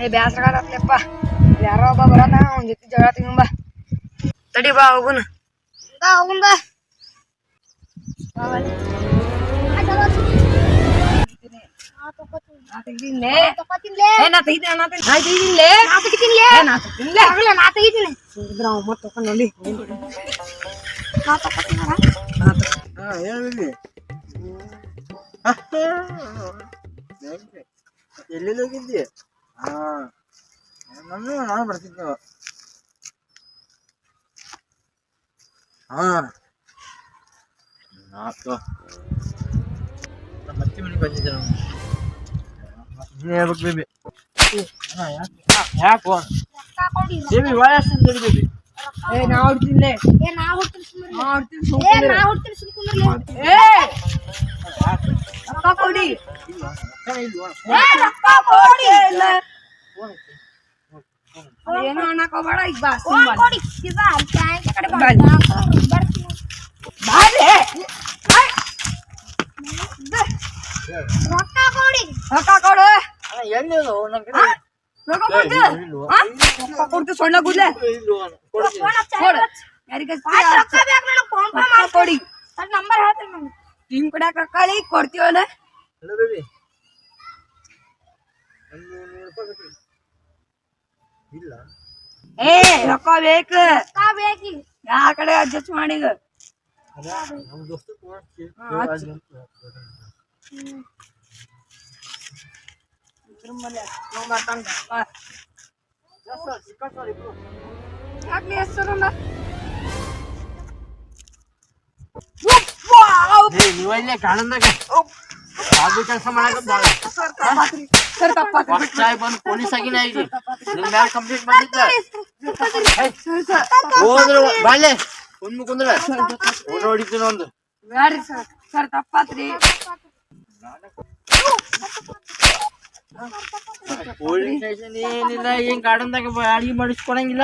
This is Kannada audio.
ಬ್ಯಾಸರ ಆಗತ್ತಪ್ಪ ಯಾರೋ ಒಬ್ಬ ಬರತಾನ ಅವನ ಜೊತೆ ಜಗಳ ತೆಗಿಂಬ ತಡಿ ಬಾ ಹೋಗುನ ಹೋಗುನ್ ಬಾ ಎಲ್ಲಿ ಹೋಗಿದ್ದಿ ನಾನು ಬರ್ತಿದ್ದೆ ಮತ್ತೆ ಮನೆಗೆ ಬಂದಿದ್ದೆ ಹೇಳ್ಬೇಕು ಬೇಬಿ ಯಾಕೋ ಬೇಬಿ ವಯಸ್ಸಿನ ದೊಡ್ಡ ಬೇಬಿ ನಾ ಹೊಡ್ತೀನಿ ರೊಕ್ಕ ಕೊಡಿ ಏನೋ ಅನ್ನಕ್ ಹೋಗ್ಬೇಡ ಈಗ ಬಾ ರೊಕ್ಕ ಕೊಡು ಎಲ್ಲಿ ರೊಕ್ಕ ಕೊಡ್ತೀವಿ ಸೊಣ್ಣ ಕೂದ್ಲೆ ಕೊಡಿ ನಂಬರ್ ಹೇಳ್ತೀನಿ ಟೀಮ್ ಕಡೆ ರೊಕ್ಕ ಕೊಡ್ತೀವಲ್ಲ ಬೇಬಿ ಇಲ್ಲ ರೊಕ್ಕ ಬೇಕು ಯಾ ಕಡೆ ಅಡ್ಜಸ್ಟ್ ಮಾಡಿ ನಮ್ಮ ದೋಸ್ತ ನೀವಲ್ಲೇ ಕಾಣಂದಾಗ ಅದು ಕೆಲಸ ಮಾಡಕ ಬಂದು ಪೊಲೀಸ್ ಆಗಿನ ಈಗ ನಿನ್ ಮ್ಯಾಲ ಕಂಪ್ಲೇಂಟ್ ಬಂದಿದ್ದ ಹೋದ್ರು ಬಾಳೆ ಕುಂದ್ ಕುಂದ್ರ ಹೊಡಿತೀನಿ ಒಂದು ಬ್ಯಾಡ್ರಿ ಸರ್ ತಪ್ಪಾತ್ರಿ ಪೊಲೀಸ್ ಸ್ಟೇಷನ್ ಏನಿಲ್ಲ ಏನ್ ಗಾರ್ಡನ್ದಾಗ ಅಡಿಗೆ ಮಾಡಿಸ್ಕೊಳಂಗಿಲ್ಲ